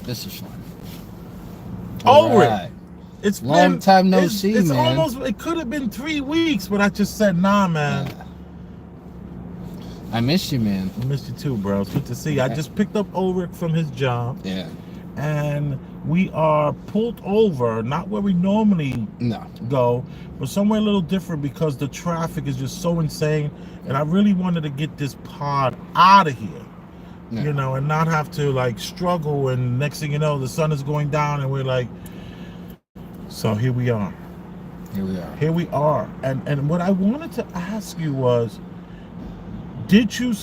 This is fun. Ulrich. It's long been, time no see, it's man. almost, it could have been 3 weeks, but I just said, nah, man. Yeah. I miss you, man. I miss you too, bro. It's good to see you. I just picked up Ulrich from his job. Yeah. And we are pulled over, not where we normally go, but somewhere a little different because the traffic is just so insane. And I really wanted to get this pod out of here, you know, and not have to like struggle. And next thing you know, the sun is going down and we're like, so here we are. Here we are. Here we are. And what I wanted to ask you was, did you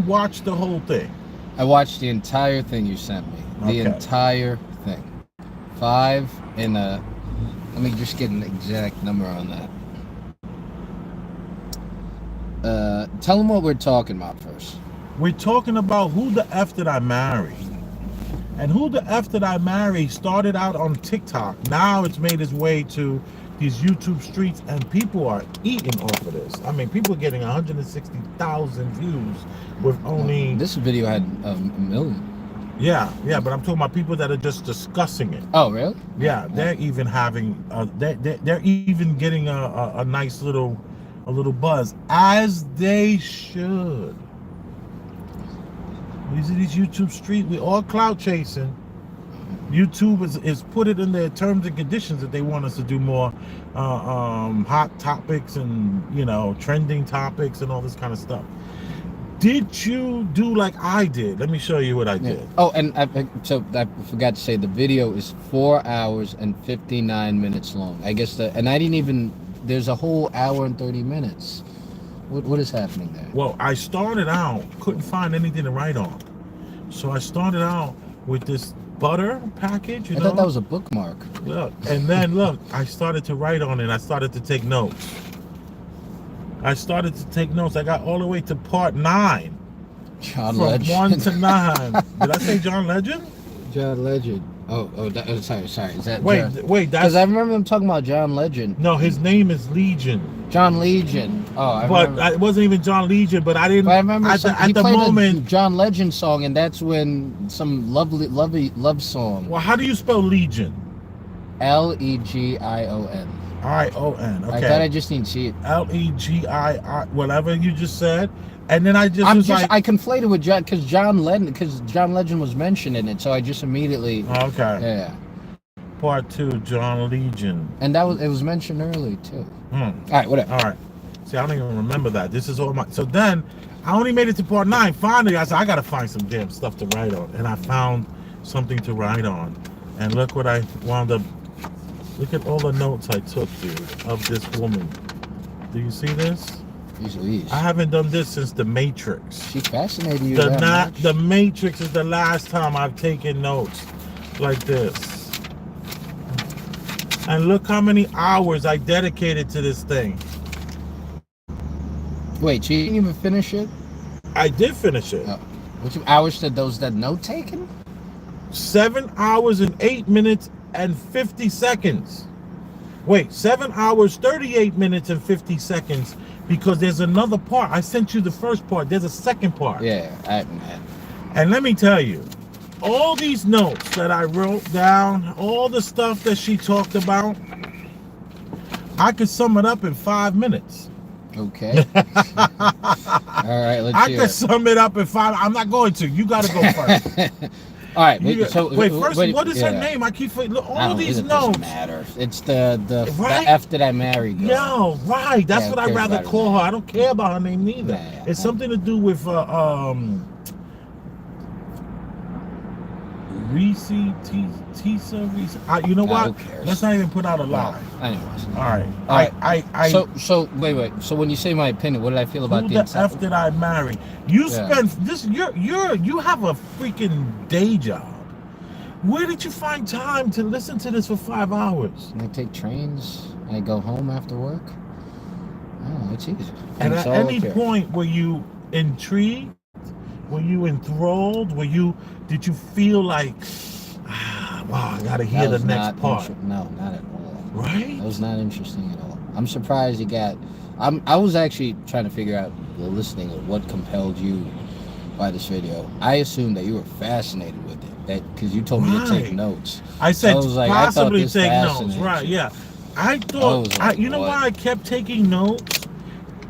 watch the whole thing? I watched the entire thing you sent me. The entire thing. 5 and let me just get an exact number on that. Tell them what we're talking about first. We're talking about Who the F Did I Marry? And Who the F Did I Marry started out on TikTok. Now it's made its way to these YouTube streets, and people are eating off of this. I mean, people are getting 160,000 views with only... This video had a million. Yeah, but I'm talking about people that are just discussing it. Oh, really? Yeah, they're even having... they're even getting a nice little buzz, as they should. These are these YouTube streets. We all clout chasing. YouTube is put it in their terms and conditions that they want us to do more hot topics and, you know, trending topics and all this kind of stuff. Did you do like I did? Let me show you what I did. Oh, and I forgot to say the video is 4 hours and 59 minutes long. I guess and I didn't even. There's a whole hour and 30 minutes. What is happening there? Well, I started out, couldn't find anything to write on, so I started out with this butter package. I thought that was a bookmark. Look, and then look, I started to write on it. I started to take notes. I got all the way to part 9. John Legend. From 1 to 9. Did I say John Legend? John Legend. Sorry. Is that wait? Because I remember them talking about John Legend. No, his name is Legion. John Legion. Oh, it wasn't even John Legion. But I didn't. But I remember at the moment a John Legend song, and that's when some lovely love song. Well, how do you spell Legion? Legion. ION. Okay. I thought I just didn't see it. LEGII. Whatever you just said. And then I conflated with John because John Legend was mentioned in it, so I just immediately. Okay. Yeah. Part 2, John Legion. And it was mentioned early too. All right, whatever. All right. See, I don't even remember that. This is all my. So then, I only made it to part 9. Finally, I said I gotta find some damn stuff to write on, and I found something to write on. And look what I wound up. Look at all the notes I took, dude, of this woman. Do you see this? I haven't done this since The Matrix. She fascinated you. The Matrix is the last time I've taken notes like this. And look how many hours I dedicated to this thing. Wait, you didn't even finish it? I did finish it. Oh. Which hours did that note taken? 7 hours and 8 minutes and 50 seconds. Wait, 7 hours, 38 minutes and 50 seconds. Because there's another part. I sent you the first part. There's a second part. Yeah. And let me tell you, all these notes that I wrote down, all the stuff that she talked about, I could sum it up in 5 minutes. Okay. All right, let's I could sum it up in 5. I'm not going to. You got to go first. All right. What is her name? I keep forgetting. All these notes. Doesn't matter. It's the F Did I Marry girl. No, right. That's what I'd rather call her. I don't care about her name neither. It's something to do with Reese, Tisa. You know what? Let's not even put out a lie. Anyways. All right. So wait. So when you say my opinion, what did I feel about Who the F Did I Marry? You spend this. You have a freaking day job. Where did you find time to listen to this for 5 hours? I take trains. I go home after work. Oh, it's easy. And at any point, were you intrigued? Were you enthralled? Did you feel like, wow, I gotta hear the next part? No, not at all. Right? That was not interesting at all. I'm surprised you got. I was actually trying to figure out the listening of what compelled you by this video. I assumed that you were fascinated with it, that because you told me to take notes. I said was like, possibly take notes, right? you. Yeah, I thought. Like, you know why I kept taking notes?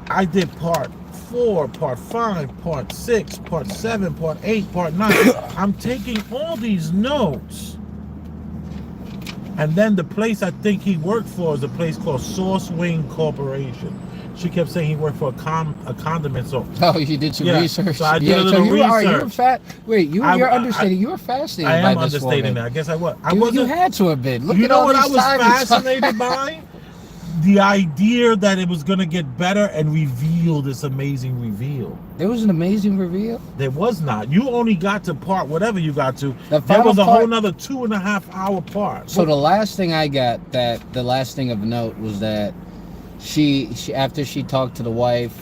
I did part 4, part 5, part 6, part 7, part 8, part 9. I'm taking all these notes. And then the place I think he worked for is a place called Source Wing Corporation. She kept saying he worked for a condiment store. Oh, you did some research. So I did a little research. You're understating. You were fascinated I am by this understating woman. that. I guess I was. You had to have been. Look you at know all what I these was times. fascinated by? The idea that it was going to get better and reveal this amazing reveal. There was an amazing reveal? There was not. You only got to part whatever you got to. There was a whole nother 2.5 hour part. So the last thing I got, the last thing of note was that she after she talked to the wife,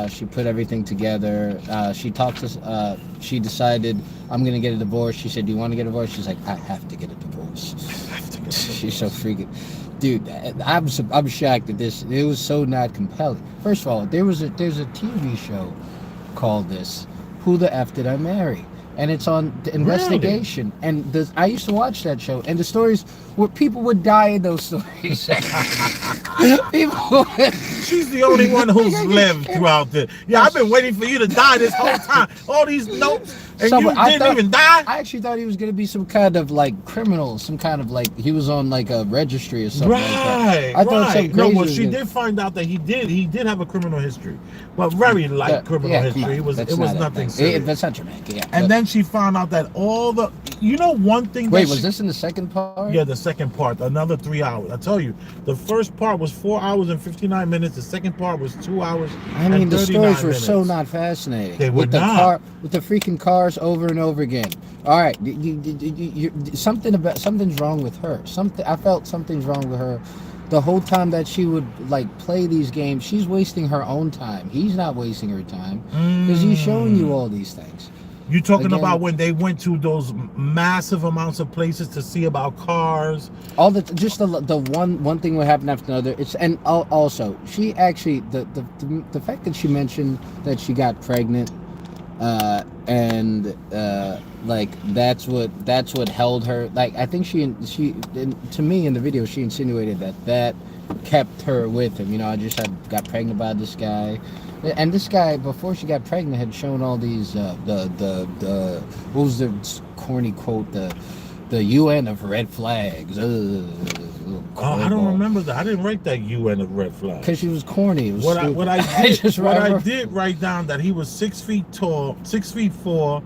she put everything together. She decided, I'm going to get a divorce. She said, do you want to get a divorce? She's like, I have to get a divorce. She's so freaking... Dude, I'm shocked at this. It was so not compelling. First of all, there's a TV show called this, Who the F Did I Marry? And it's on the investigation. Really? And I used to watch that show, and the stories where people would die in those stories. She's the only one who's lived throughout this. Yeah, I've been waiting for you to die this whole time. All these notes, and you didn't even die? I actually thought he was going to be some kind of like criminal, some kind of like, he was on like a registry or something like that. I thought something crazy. No, well, she did find out that he did have a criminal history, but very light criminal history. It was nothing serious. That's not dramatic. Yeah. And then she found out that all the, one thing. Wait, was this in the second part? Yeah, the second part, another 3 hours. I tell you, the first part was 4 hours and 59 minutes. The second part was 2 hours. I mean, the stories were so not fascinating. They were not. With the freaking cars over and over again. All right, something's wrong with her. I felt something's wrong with her. The whole time that she would like play these games, she's wasting her own time. He's not wasting her time because he's showing you all these things. You're talking about when they went to those massive amounts of places to see about cars. All the one thing would happen after another. And also she actually the fact that she mentioned that she got pregnant, like that's what held her. Like I think she to me in the video she insinuated that kept her with him. I just got pregnant by this guy. And this guy, before she got pregnant, had shown all these what was the corny quote, the UN of red flags. I don't remember that. I didn't write that UN of red flags because she was corny. It was what I did write down that he was 6 feet tall, 6'4",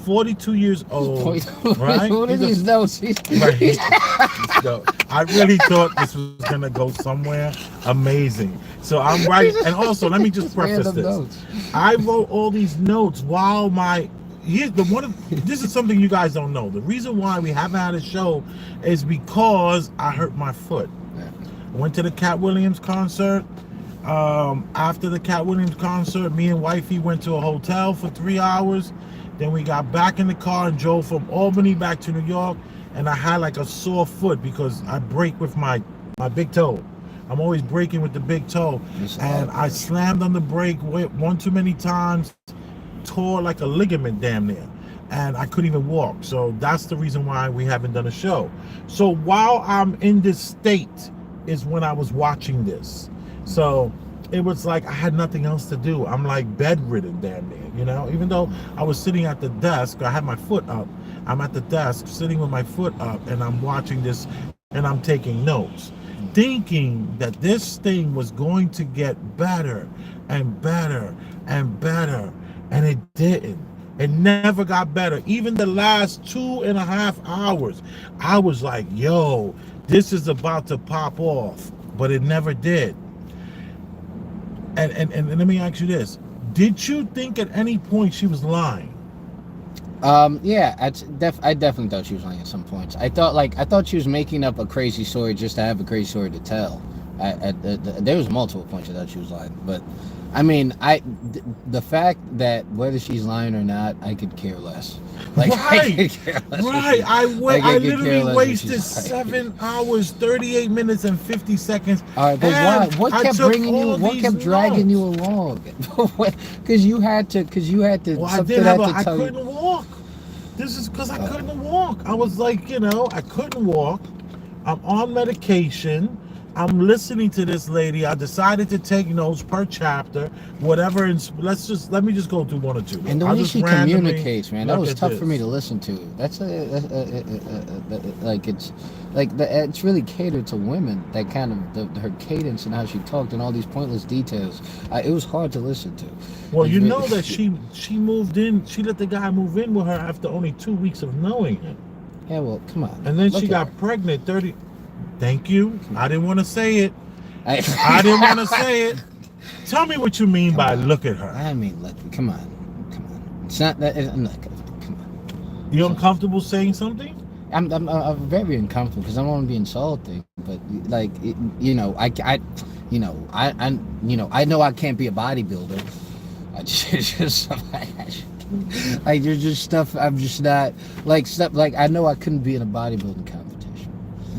42 years old. Right? What are these notes? Right. I really thought this was gonna go somewhere amazing. So I'm right. And also, let me just preface this. Notes. I wrote all these notes while this is something you guys don't know. The reason why we haven't had a show is because I hurt my foot. I went to the Cat Williams concert. After the Cat Williams concert, me and wifey went to a hotel for 3 hours. Then we got back in the car and drove from Albany back to New York. And I had like a sore foot because I brake with my big toe. I'm always braking with the big toe. And I slammed on the brake one too many times, tore like a ligament damn near. And I couldn't even walk. So that's the reason why we haven't done a show. So while I'm in this state is when I was watching this. So it was like I had nothing else to do. I'm like bedridden damn near, even though I was sitting at the desk, I had my foot up. I'm at the desk sitting with my foot up and I'm watching this and I'm taking notes, thinking that this thing was going to get better and better and better. And it didn't. It never got better. Even the last 2.5 hours, I was like, yo, this is about to pop off. But it never did. And let me ask you this. Did you think at any point she was lying? Yeah, I definitely thought she was lying at some points. I thought she was making up a crazy story just to have a crazy story to tell. There was multiple points I thought she was lying, but I mean, the fact that whether she's lying or not, I could care less. Like, right, I could care less right. I could care literally less wasted what she's 7 hours, 38 minutes, and 50 seconds. All right, but why? What I kept took bringing you? all What these kept dragging you notes. along? Because you had to. Well, I Something did have had to I tell you. couldn't walk. This is because I couldn't walk. I was like, I couldn't walk. I'm on medication. I'm listening to this lady. I decided to take notes per chapter, whatever. And let me just go through one or two. And the I'll way just she randomly communicates, man, that look was at tough this. for me to listen to. That's like it's really catered to women. That kind of her cadence and how she talked and all these pointless details. It was hard to listen to. Well, It's you really- know that she moved in. She let the guy move in with her after only 2 weeks of knowing him. Yeah, well, come on. And then Look she at got her. pregnant 30. Thank you. I didn't want to say it. I didn't want to say it. Tell me what you mean by look at her. I mean, look, come on. It's not that. Come on. You uncomfortable saying something? I'm very uncomfortable because I don't want to be insulting, but like I know I can't be a bodybuilder. I just like there's just stuff I'm just not like stuff like I know I couldn't be in a bodybuilding competition.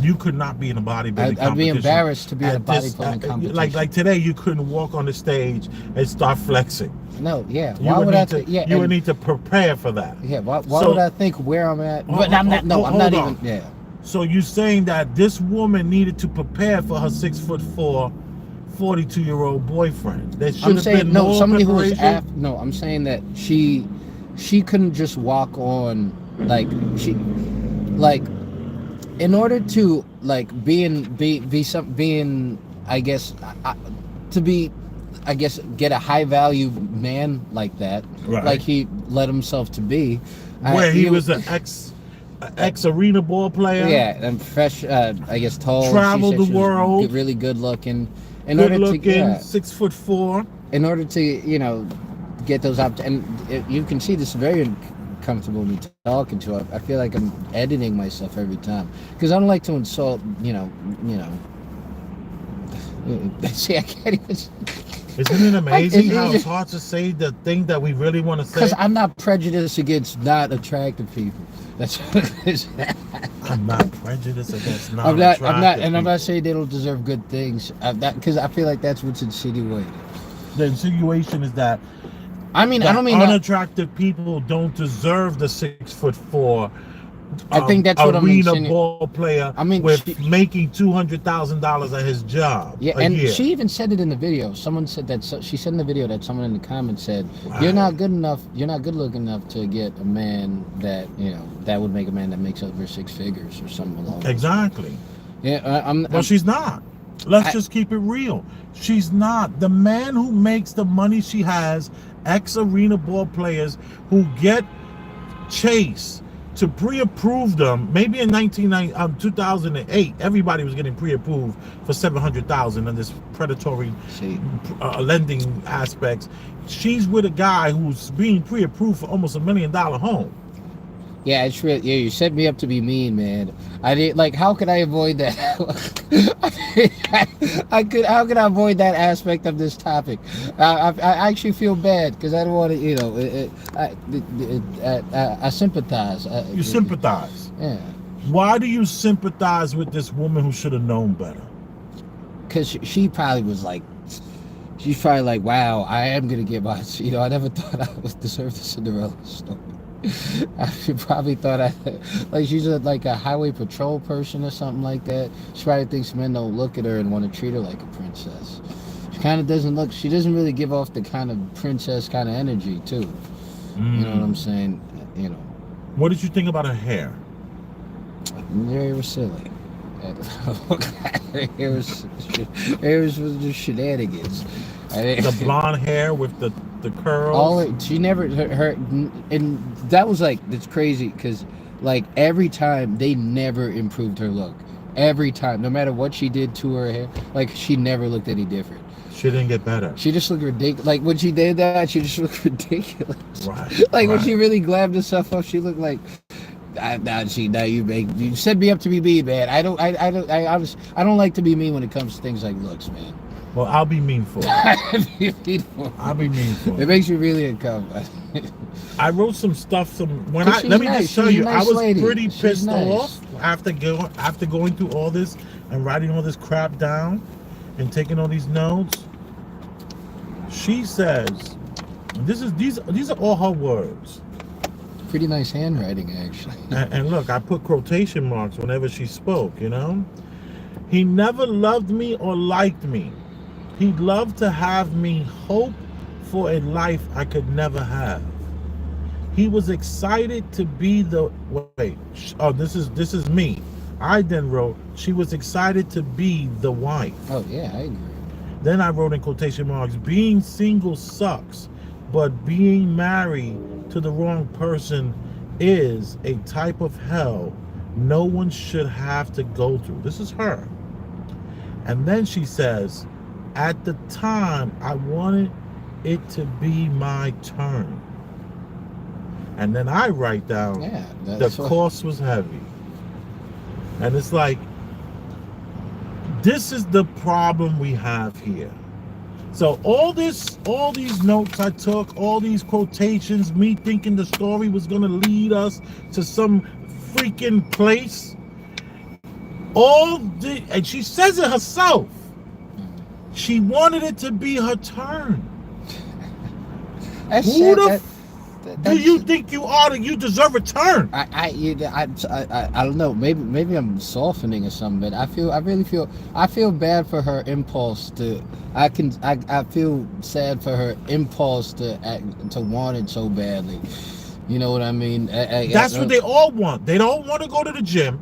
You could not be in a bodybuilding competition. I'd be embarrassed to be in a at this- bodybuilding competition. Like today, you couldn't walk on the stage and start flexing. No, yeah. You Why would would I? need to, Yeah, you would and- need to prepare for that. yeah. Why So- would I think where I'm at? Oh, But I'm not. No, I'm not hold even. on. Yeah. So you're saying that this woman needed to prepare for her 6'4", 42-year-old boyfriend? There should I'm have saying been no. more Somebody who was preparation? no. I'm saying that she couldn't just walk on like she like in order to like being I guess to be I guess get a high value man like that, Right. like he let himself to be, Where he was an ex arena ball player. yeah, and fresh. I guess tall. Traveled she said the she was world. really good looking. In Good order looking, to, yeah, 6'4". in order to get those up and you can see this is very uncomfortable me talking to her. I feel like I'm editing myself every time because I don't like to insult see I can't even Isn't it amazing It's how easy. it's hard to say the thing that we really want to say? because I'm not prejudiced against not attractive people. That's what it is. I'm not prejudiced against I'm non not and I'm people. not saying they don't deserve good things because I feel like that's what's insinuated. The insinuation is that I mean, I don't mean unattractive people don't deserve the 6'4". I think that's what I'm arena insinuating. ball player. I mean, with she- making $200,000 at his job. Yeah, a and year. she even said it in the video. Someone said that she said in the video that someone in the comments said, Right. "You're not good enough. You're not good looking enough to get a man that that would make a man that makes over 6 figures or something along." those Exactly. lines." Yeah, Well, she's not. Let's just keep it real. She's not. The man who makes the money she has, ex-arena ball players who get Chase to pre-approve them, maybe in 2008, everybody was getting pre-approved for $700,000 in this predatory See, lending aspects. She's with a guy who's being pre-approved for almost $1 million home. yeah, it's real. Yeah, you set me up to be mean, man. I did like. How could I avoid that? I could. How could I avoid that aspect of this topic? I actually feel bad because I don't want to. I sympathize. You sympathize. Yeah, Why do you sympathize with this woman who should have known better? because she probably was like, she's probably like, wow, I am gonna get my. I never thought I would deserve the Cinderella story. I probably thought she's like a highway patrol person or something like that. She probably thinks men don't look at her and want to treat her like a princess. She kind of doesn't look. She doesn't really give off the kind of princess kind of energy too. You know what I'm saying? What did you think about her hair? It was silly. It was just shenanigans. The blonde hair with the curls. She never her and that was like that's crazy because like every time they never improved her look. Every time, no matter what she did to her hair, like she never looked any different. She didn't get better. She just looked ridiculous. Like when she did that, she just looked ridiculous. Right. Like when right. she really glammed herself up, she looked like. Now you set me up to be mean, man. I don't like to be mean when it comes to things like looks, man. Well, I'll be mean for it. I'll be mean for it. It makes you really uncomfortable. I wrote some stuff. Let me nice. just tell you, Nice I was lady. pretty She's pissed nice. off after going through all this and writing all this crap down and taking all these notes. She says, these are all her words. Pretty nice handwriting, actually. And look, I put quotation marks whenever she spoke. You know, he never loved me or liked me. He'd love to have me hope for a life I could never have. He was excited to be the this is me. I then wrote, she was excited to be the wife. Oh yeah, I agree. Then I wrote in quotation marks, being single sucks, but being married to the wrong person is a type of hell no one should have to go through. This is her. And then she says, at the time, I wanted it to be my turn. And then I write down, the cost was heavy. And it's like, this is the problem we have here. So all these notes I took, all these quotations, me thinking the story was going to lead us to some freaking place. And she says it herself. She wanted it to be her turn. Do you think you ought to? You deserve a turn. I don't know. Maybe I'm softening or something, but I feel bad for her impulse to. I feel sad for her impulse to want it so badly. You know what I mean? That's what they all want. They don't want to go to the gym.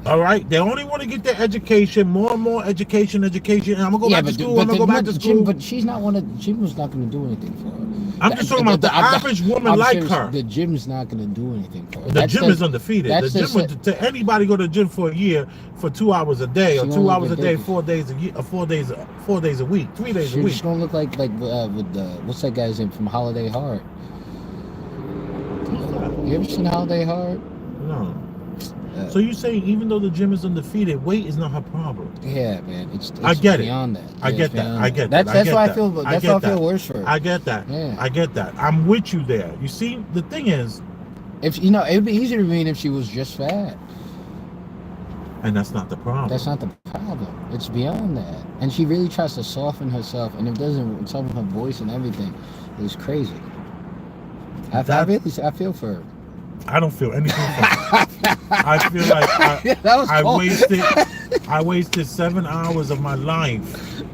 All right, they only want to get their education, more and more education. And I'm gonna go back to school. I'm gonna go back to school. But she's not Gym was not gonna do anything for her. I'm just talking about the average woman like her. The gym's not gonna do anything for her. The gym is undefeated. The gym to anybody go to the gym for a year for 2 hours a day or 2 hours a day, 4 days a year, or 4 days a week, 3 days a week. She's gonna look like with what's that guy's name from Holiday Heart? You ever seen Holiday Heart? No. So you're saying even though the gym is undefeated, weight is not her problem? Yeah, man. It's I get beyond it. that. I get that. That's why I feel. That's why I feel worse for her. I get that. Yeah. I get that. I'm with you there. You see, the thing is, if you know, it would be easier to me if she was just fat. And that's not the problem. That's not the problem. It's beyond that. And she really tries to soften herself, and it doesn't. Some of her voice and everything is crazy. I feel for her. I don't feel anything for her. I feel like I wasted 7 hours of my life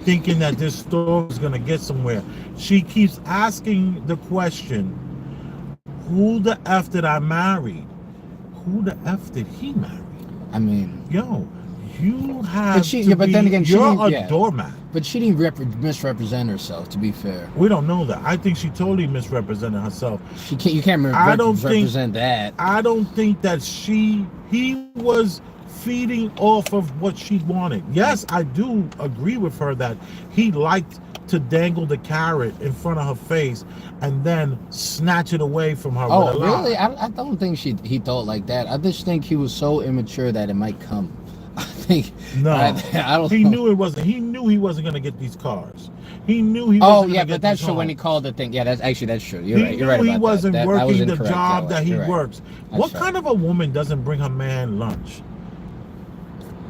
thinking that this story is gonna get somewhere. She keeps asking the question, who the F did I marry? Who the F did he marry? I mean, yo, you have you're a doormat. But she didn't misrepresent herself, to be fair. We don't know that. I think she totally misrepresented herself. You can't misrepresent that. I don't think that he was feeding off of what she wanted. Yes, I do agree with her that he liked to dangle the carrot in front of her face and then snatch it away from her. Oh, really? I don't think he thought like that. I just think he was so immature that it might come. I think I don't. He knew it wasn't. He knew he wasn't going to get these cars. He knew he. Oh yeah, but that's true. When he called the thing, yeah, that's true. You're right. You're right about that. He wasn't working the job that he works. Right. What kind of a woman doesn't bring her man lunch?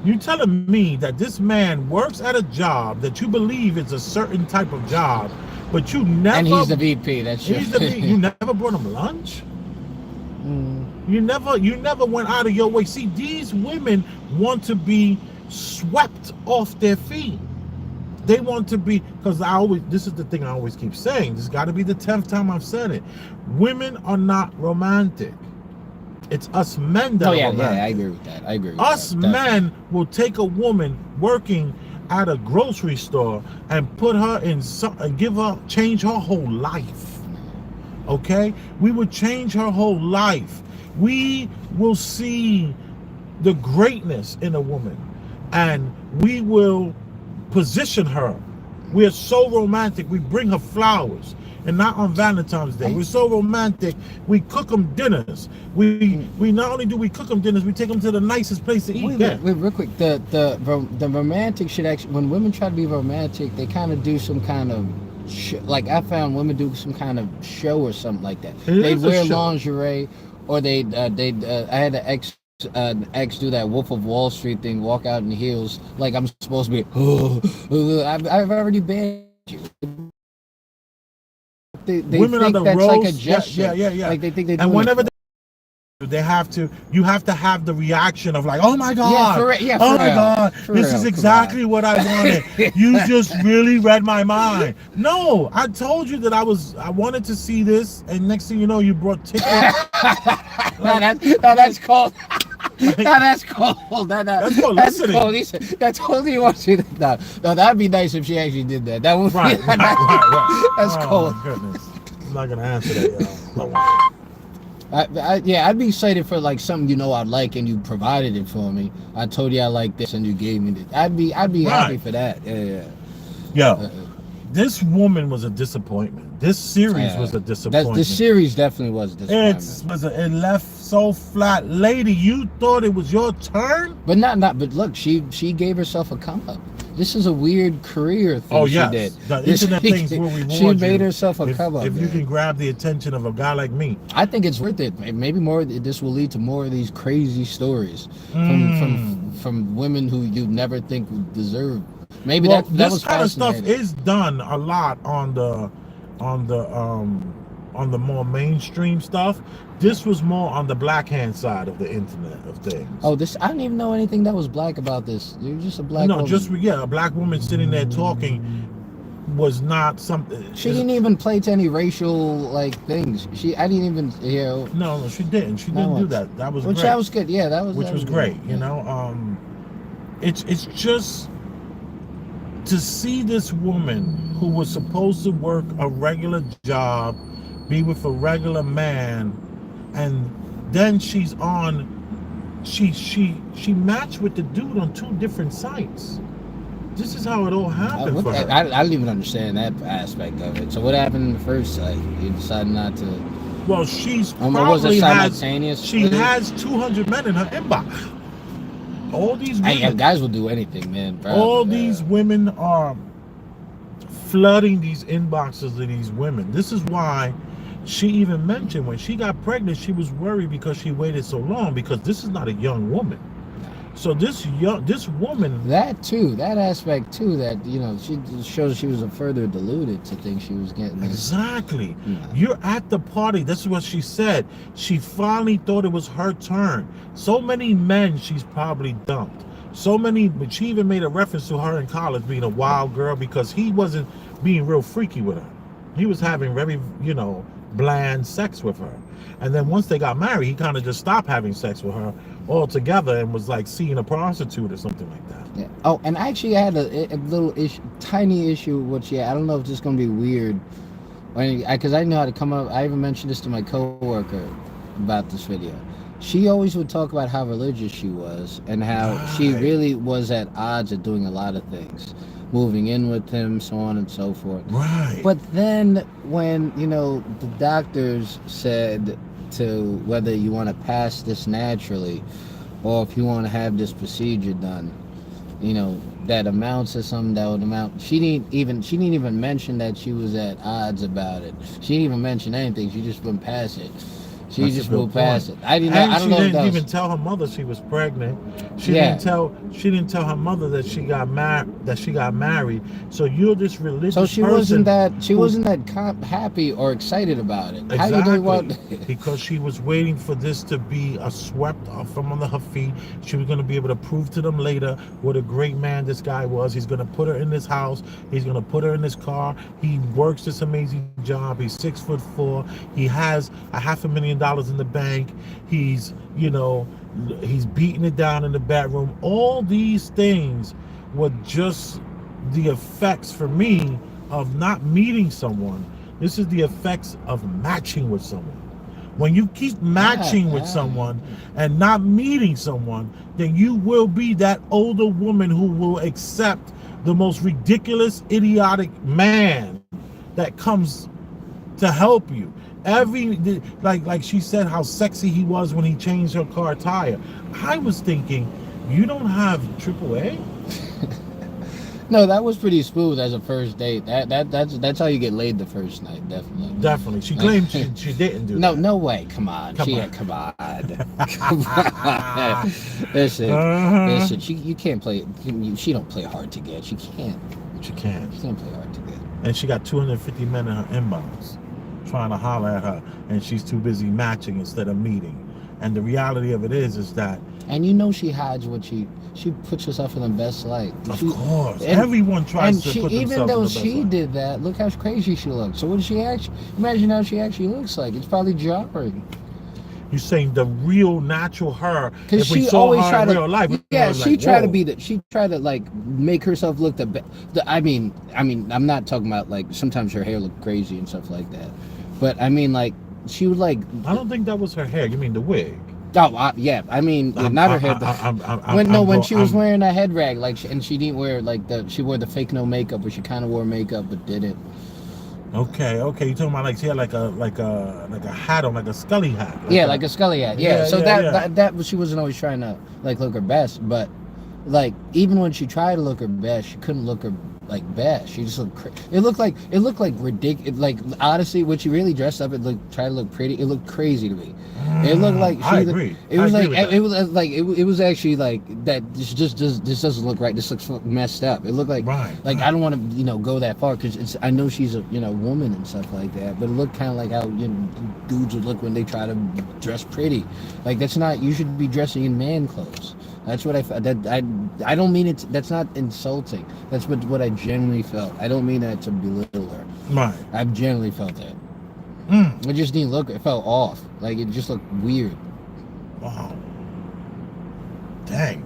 You telling me that this man works at a job that you believe is a certain type of job, but you never. And he's the VP. That's true. You never brought him lunch. You never went out of your way. See, these women want to be swept off their feet. They want to be, because this is the thing I always keep saying. This got to be the 10th time I've said it. Women are not romantic. It's us men that are romantic. Yeah, I agree with that. I agree with us men will take a woman working at a grocery store and put her in and change her whole life. Okay? We would change her whole life. We will see the greatness in a woman and we will position her. We are so romantic. We bring her flowers. and not on Valentine's Day. We're so romantic. We cook them dinners. We not only do we cook them dinners, we take them to the nicest place to eat. Wait, real quick. The romantic should actually, when women try to be romantic, they kind of do some kind of like I found women do some kind of show or something like that. They'd wear lingerie, or I had an ex do that Wolf of Wall Street thing, walk out in heels like I'm supposed to be. I've already banned you. They women think are the that's roast, like a gesture. Yeah. Like they think they. And whenever you have to have the reaction of like, oh my god, oh my god, this is exactly what I wanted. You just really read my mind. No, I told you that I wanted to see this, and next thing you know, you brought tickets. That's called. That's cold. That's called listening. That's totally what you did. No, that'd be nice if she actually did that. That would right. That's cold. My goodness, I'm not gonna answer that, y'all. I'd be excited for like something I'd like and you provided it for me. I told you I like this and you gave me this. I'd be happy for that. Yeah. This woman was a disappointment. This series was a disappointment. The series definitely was a disappointment. It left so flat. Lady, you thought it was your turn? But but look, she gave herself a come up. This is a weird career thing she did. The internet things will reward you. She made herself a come up. If you can grab the attention of a guy like me. I think it's worth it. Maybe more. This will lead to more of these crazy stories from women who you never think would deserve. Maybe that was this kind of stuff is done a lot on the more mainstream stuff. This was more on the black hand side of the internet of things. Oh, I didn't even know anything that was black about this. You're just a black woman. A black woman sitting there talking was not something. She didn't even play to any racial like things. I didn't even No, she didn't. She didn't do that. That was great. That was good. Yeah, that was great. It's just to see this woman who was supposed to work a regular job, be with a regular man, and then she matched with the dude on 2 different sites. This is how it all happened for her. I didn't even understand that aspect of it. So what happened in the first site? You decided not to. Well, she's was it simultaneous? She has 200 men in her inbox. All these women, guys will do anything, man. All these women are flooding these inboxes of these women. This is why she even mentioned when she got pregnant, she was worried because she waited so long, because this is not a young woman. So this woman, that aspect too, that she shows she was further deluded to think she was getting exactly. You're at the party. That's what she said. She finally thought it was her turn. So many men she's probably dumped. But she even made a reference to her in college being a wild girl because he wasn't being real freaky with her. He was having very bland sex with her. And then once they got married, he kind of just stopped having sex with her altogether and was like seeing a prostitute or something like that. Yeah. Oh, and I actually had a little tiny issue with I don't know if this is going to be weird, because I didn't know how to come up. I even mentioned this to my coworker about this video. She always would talk about how religious she was and how she really was at odds at doing a lot of things, moving in with him, so on and so forth. Right. But then when, the doctors said to whether you want to pass this naturally or if you want to have this procedure done, that amounts to something that would amount. She didn't even mention that she was at odds about it. She didn't even mention anything. She just went past it. She just moved past it. I didn't even tell her mother she was pregnant. She didn't tell her mother that she got married. So you're this religious person. So she wasn't that happy or excited about it. Exactly. Because she was waiting for this to be a swept off from under her feet. She was going to be able to prove to them later what a great man this guy was. He's going to put her in this house. He's going to put her in this car. He works this amazing job. He's 6'4". He has $500,000 in the bank. He's beating it down in the bedroom. All these things were just the effects for me of not meeting someone. This is the effects of matching with someone. When you keep matching with someone and not meeting someone, then you will be that older woman who will accept the most ridiculous, idiotic man that comes to help you. Like she said how sexy he was when he changed her car tire. I was thinking, you don't have AAA? No, that was pretty smooth as a first date. That's how you get laid the first night, definitely. Definitely. She claimed she didn't do no, that. No way. Come on. Come on. Come on. Listen, you can't play. She don't play hard to get. She can't. She can't. She can't play hard to get. And she got 250 men in her inbox trying to holler at her, and she's too busy matching instead of meeting. And the reality of it is that. And you know she hides what she puts herself in the best light. Of course, everyone tries to put themselves in the best light. Even though she did that, look how crazy she looks. So what does she actually? Imagine how she actually looks like. It's probably jarring. You're saying the real natural her? Because she always tried to. Real life, yeah, she tried to be the. She tried to like make herself look the best. I mean, I'm not talking about like sometimes her hair looked crazy and stuff like that, but I mean like she would like. I don't think that was her hair. You mean the wig? Oh, yeah. I mean, not her hair. When she was wearing a head rag, like, and she didn't wear like she wore the fake no makeup, but she kind of wore makeup but didn't. Okay. You talking about like she had like a hat on, like a Scully hat? Like a Scully hat. Yeah. So that she wasn't always trying to like look her best, but like even when she tried to look her best, she couldn't look her like best. She just looked. It looked like ridiculous. Like honestly, when she really dressed up, tried to look pretty. It looked crazy to me. It looked like she. I agree. It was it was actually like that. This doesn't look right. This looks messed up. It looked like I don't want to go that far because I know she's a woman and stuff like that. But it looked kind of like how dudes would look when they try to dress pretty. Like that's not. You should be dressing in man clothes. That's what I don't mean it. That's not insulting. That's what I genuinely felt. I don't mean that to belittle her. Right. I've genuinely felt that. It just didn't look. It felt off. Like it just looked weird. Wow. Dang.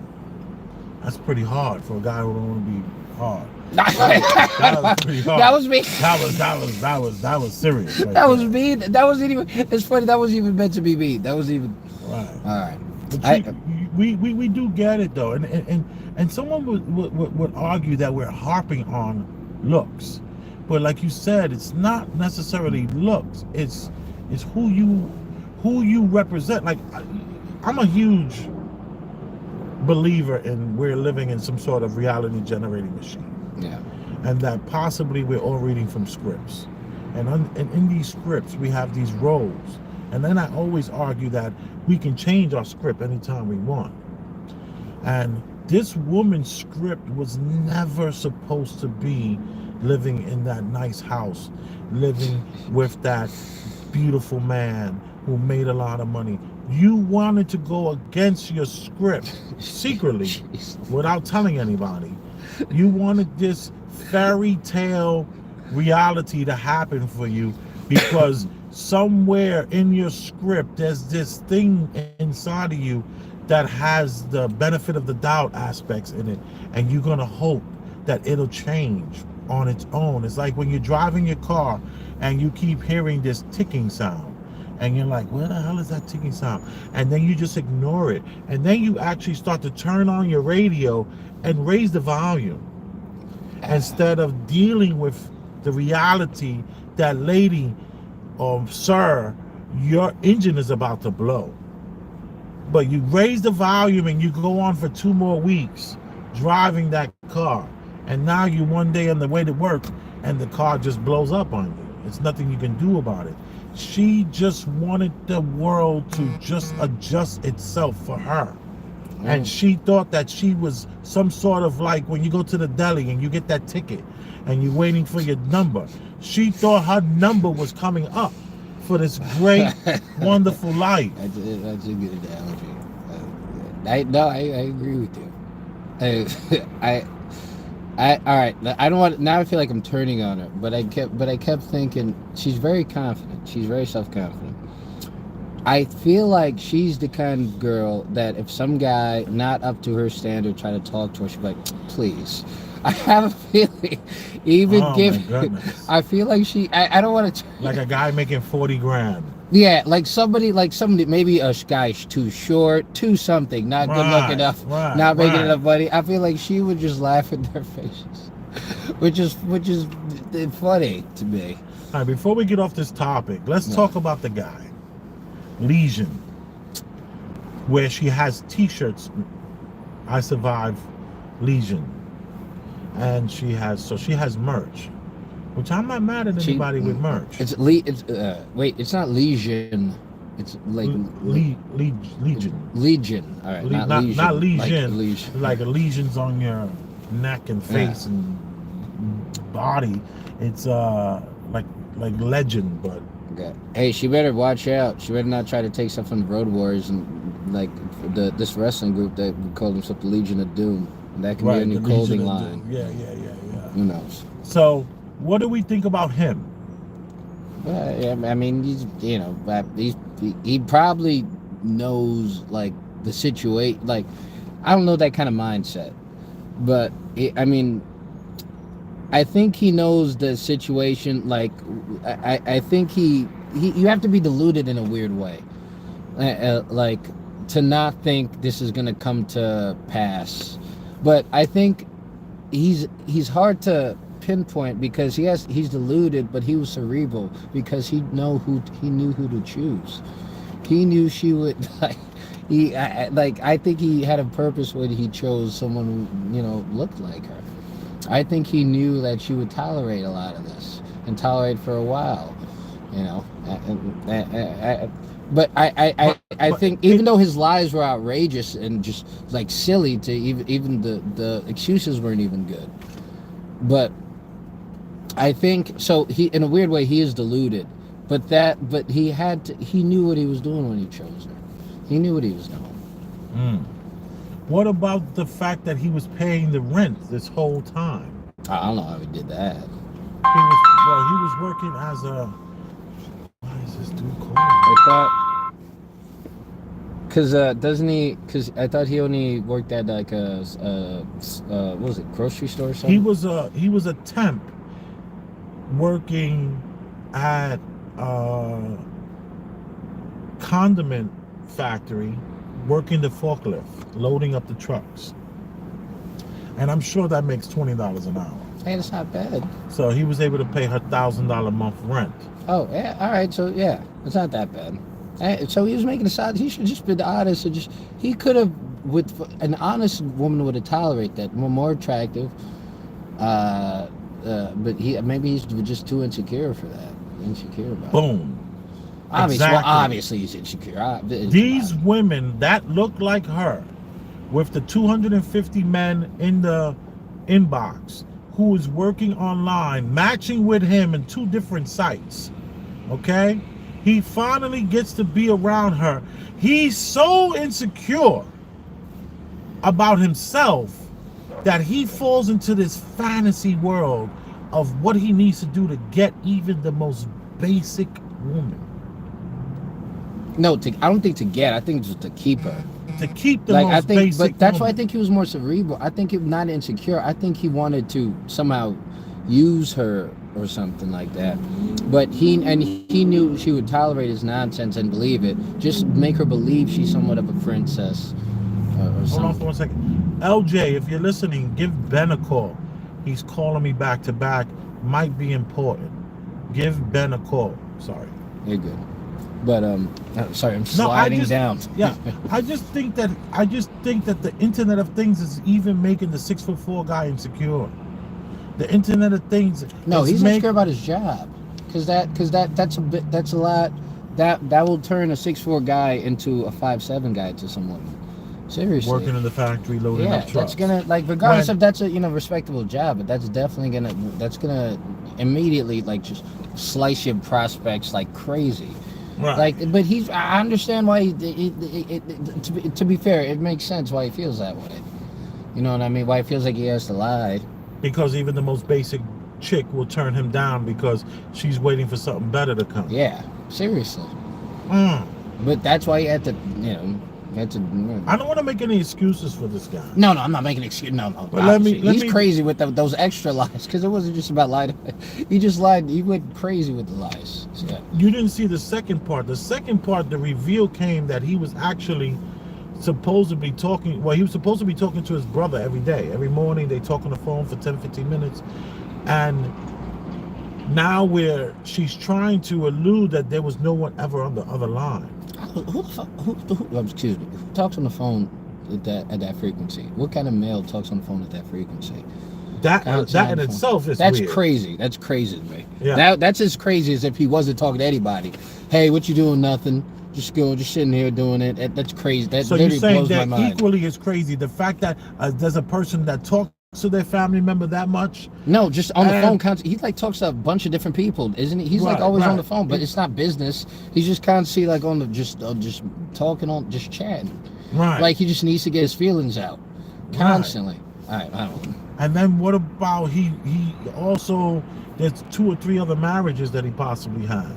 That's pretty hard for a guy who don't want to be hard. That was pretty hard. That was me. That was serious. Right that was me. That wasn't even. It's funny. That wasn't even meant to be me. That was even. Right. All right. But we do get it though, and someone would argue that we're harping on looks, but like you said, it's not necessarily looks. It's who you represent. Like I'm a huge believer in we're living in some sort of reality generating machine. Yeah. And that possibly we're all reading from scripts, and in these scripts we have these roles. And then I always argue that we can change our script anytime we want. And this woman's script was never supposed to be living in that nice house, living with that beautiful man who made a lot of money. You wanted to go against your script secretly without telling anybody. You wanted this fairy tale reality to happen for you because somewhere in your script there's this thing inside of you that has the benefit of the doubt aspects in it, and you're gonna hope that it'll change on its own. It's like when you're driving your car and you keep hearing this ticking sound and you're like, where the hell is that ticking sound? And then you just ignore it, and then you actually start to turn on your radio and raise the volume instead of dealing with the reality that lady sir, your engine is about to blow. But you raise the volume and you go on for 2 more weeks driving that car, and now you one day on the way to work and the car just blows up on you. It's nothing you can do about it. She just wanted the world to just adjust itself for her. And she thought that she was some sort of like when you go to the deli and you get that ticket and you're waiting for your number. She thought her number was coming up for this great, wonderful life. That's a good analogy. I agree with you. All right. I don't want. Now I feel like I'm turning on her, but I kept thinking she's very confident. She's very self-confident. I feel like she's the kind of girl that if some guy not up to her standard try to talk to her, she'd be like, please. I have a feeling, I feel like I don't want to. Like a guy making 40 grand. Yeah, like somebody, maybe a guy's too short, too something, not good looking enough, not making enough money. I feel like she would just laugh in their faces, which is funny to me. All right, before we get off this topic, let's talk about the guy, Legion, where she has T-shirts. I survive Legion, and she has merch, which I'm not mad at anybody with merch. It's not Legion. It's like Legion. Legion. All right, not Legion. Not Legion. Like legion. Like lesions on your neck and face and body. It's like legend, but. Okay. Hey, she better watch out. She better not try to take stuff from the Road Warriors and like this wrestling group that would call themselves the Legion of Doom. That can be a new clothing line. Yeah. Who knows? So, what do we think about him? Well, I mean, he probably knows like the situation. Like, I don't know that kind of mindset, but I think he knows the situation. Like, I think you have to be deluded in a weird way, like to not think this is gonna come to pass. But I think he's hard to pinpoint because he's deluded, but he was cerebral because he knew who to choose. He knew she would like. I think he had a purpose when he chose someone who looked like her. I think he knew that she would tolerate a lot of this and tolerate for a while, But I think even though his lies were outrageous and just like silly, to even the excuses weren't even good. But I think so. He, in a weird way, he is deluded. But he knew what he was doing when he chose her. He knew what he was doing. What about the fact that he was paying the rent this whole time? I don't know how he did that. He was working as a. Why is this dude called? I thought. Doesn't he? Because I thought he only worked at like what was it, grocery store or something? He was a temp working at a condiment factory, working the forklift, loading up the trucks. And I'm sure that makes $20 an hour. Hey, that's not bad. So he was able to pay her $1,000 a month rent. Oh, yeah. All right. So, yeah, it's not that bad. So he was making a side. He should just be honest. He could have, with an honest woman would have tolerated that, more attractive. But maybe he's just too insecure for that. Insecure about Boom. It. Obviously, exactly. Obviously he's insecure. These women that look like her, with the 250 men in the inbox, who is working online, matching with him in 2 different sites. Okay? He finally gets to be around her. He's so insecure about himself that he falls into this fantasy world of what he needs to do to get even the most basic woman. No, I don't think to get. I think just to keep her. To keep the most basic but that's woman. why I think he was more cerebral. I think he was not insecure. I think he wanted to somehow use her or something like that. But he knew she would tolerate his nonsense and believe it. Just make her believe she's somewhat of a princess or something. Hold on for 1 second. LJ, if you're listening, give Ben a call. He's calling me back to back. Might be important. Give Ben a call. Sorry. You're good. But sorry, I'm sliding down. Yeah, I just think that the Internet of Things is even making the 6'4" guy insecure. The Internet of Things. No, he's insecure about his job, because that's a lot. That will turn a 6'4" guy into a 5'7" guy to someone. Seriously. Working in the factory, loading up trucks. That's gonna, like, regardless if that's a respectable job, but that's definitely gonna immediately like just slice your prospects like crazy. Right. Like, but I understand why to be fair, it makes sense why he feels that way. You know what I mean? Why he feels like he has to lie. Because even the most basic chick will turn him down because she's waiting for something better to come. Yeah, seriously. But that's why he had to, I don't want to make any excuses for this guy. No, I'm not making excuses. No. But he's crazy with those extra lies, because it wasn't just about lying. He just lied. He went crazy with the lies. So, yeah. You didn't see the second part. The second part, the reveal came that he was actually supposed to be talking. Well, he was supposed to be talking to his brother every day. Every morning they talk on the phone for 10-15 minutes. And now where she's trying to allude that there was no one ever on the other line. Who the fuck? Excuse me. Who talks on the phone at that frequency? What kind of male talks on the phone at that frequency? That in itself is that's weird. Crazy. That's crazy to me. Yeah. That's as crazy as if he wasn't talking to anybody. Hey, what you doing? Nothing. Just sitting here doing it. That's crazy. That so you're saying blows that my mind. Equally as crazy the fact that there's a person that talks to their family member that much? No, just on the phone. He like talks to a bunch of different people, isn't he? He's like always on the phone, but it's not business. He's just constantly like on the just talking on, just chatting. Right. Like he just needs to get his feelings out constantly. All right, I don't know. And then what about he also, there's 2 or 3 other marriages that he possibly had.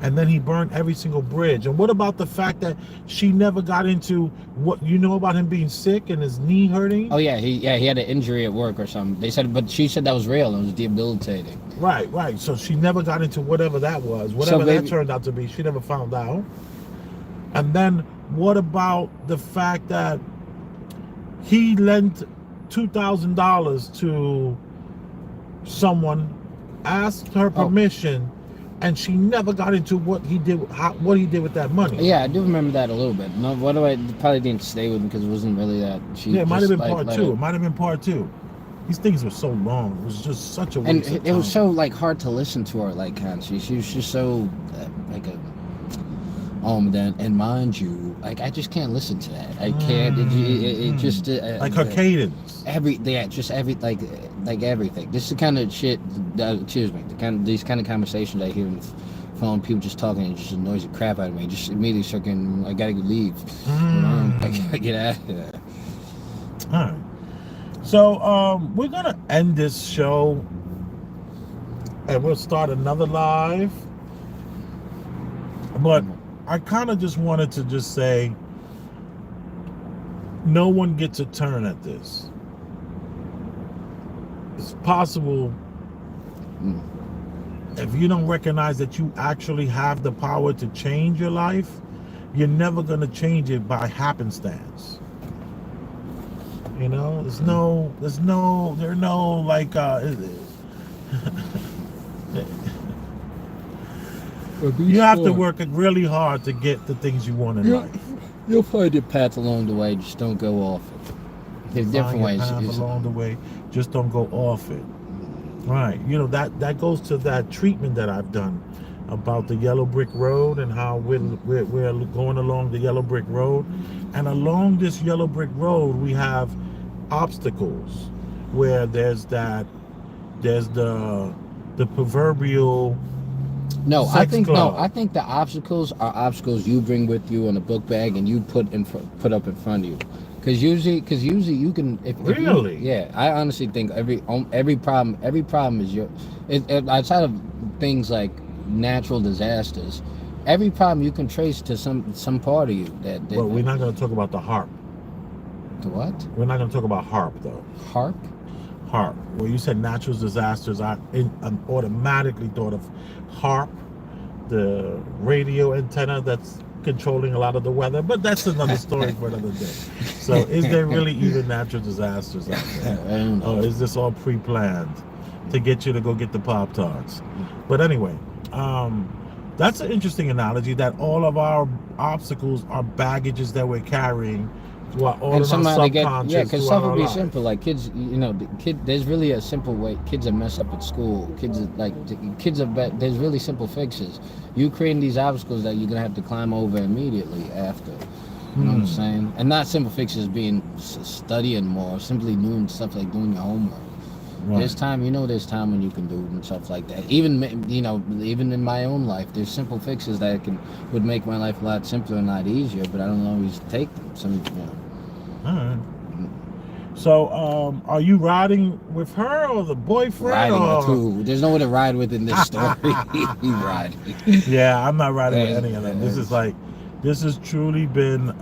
And then he burned every single bridge. And what about the fact that she never got into what you know about him being sick and his knee hurting? Oh yeah, he had an injury at work or something. They said, but she said that was real. It was debilitating. Right. So she never got into whatever that was, whatever that turned out to be. She never found out. And then what about the fact that he lent $2,000 to someone, asked her permission, and she never got into what he did with that money. Yeah, I do remember that a little bit. No, probably didn't stay with him because it wasn't really that. It might have been part two. It might have been part two. These things were so long. It was just such a waste of time. It was so like hard to listen to her. Like, she was just so like a. And mind you, like I just can't listen to that. I can't. It just like her cadence. Just everything. This is the kind of shit. Excuse me. These kind of conversations I hear on the phone. People just talking and just annoys the crap out of me. Just immediately circling. I gotta leave. I gotta get out of here. All right. So we're gonna end this show, and we'll start another live. But I kind of just wanted to just say, no one gets a turn at this. It's possible, if you don't recognize that you actually have the power to change your life, you're never going to change it by happenstance. You know, there are no like, you have to work really hard to get the things you want in life. You'll find your path along the way. Just don't go off it. There's different ways. Along the way, just don't go off it. Right. You know, that goes to that treatment that I've done about the yellow brick road and how we're going along the yellow brick road. And along this yellow brick road, we have obstacles where there's the proverbial. I think the obstacles are obstacles you bring with you in a book bag and you put up in front of you. Because usually you can. I honestly think every problem is outside of things like natural disasters. Every problem you can trace to some part of you. Well, we're not going to talk about the HAARP. The what? We're not going to talk about HAARP though. HAARP? HAARP. Well, you said natural disasters. I automatically thought of HAARP, the radio antenna that's controlling a lot of the weather, but that's another story for another day. So is there really even natural disasters out there? I don't know. Or is this all pre-planned to get you to go get the Pop-Tarts? But anyway, that's an interesting analogy, that all of our obstacles are baggages that we're carrying. Because stuff would be simple. Like kids, there's really a simple way. Kids are messed up at school. There's really simple fixes. You creating these obstacles that you're gonna have to climb over immediately after. You know what I'm saying? And not simple fixes being studying more, simply doing stuff like doing your homework. Right. There's time when you can do it and stuff like that. Even in my own life, there's simple fixes that would make my life a lot simpler and a lot easier, but I don't always take them. All right. So, are you riding with her or the boyfriend? Riding with who? There's no one to ride with in this story. You ride. Yeah, I'm not riding with any of them. This has truly been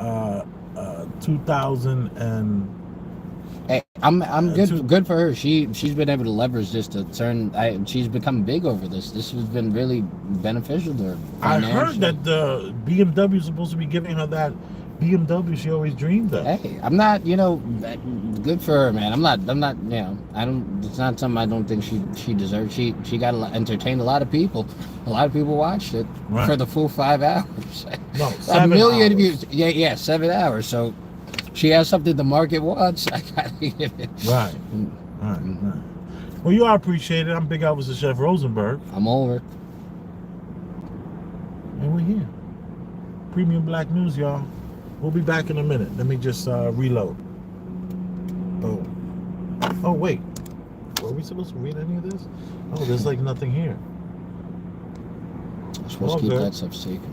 2000 and. Hey, I'm good for her. She's been able to leverage this to turn. She's become big over this. This has been really beneficial to her. I heard that the BMW is supposed to be giving her that BMW she always dreamed of. Hey, I'm not, good for her, man. I'm not, I don't, it's not something I don't think she deserves. She got to entertain a lot of people. A lot of people watched it for the full 5 hours. No, 7 million hours. views. Yeah, 7 hours. So she has something the market wants. I got to give it. Right. Well, you are appreciated. I'm Big Elvis the Chef Rosenberg. I'm over. And we're here. Premium Black News, y'all. We'll be back in a minute. Let me just reload. Oh, wait. Were we supposed to read any of this? Oh, there's like nothing here. I'm supposed to keep that stuff secret.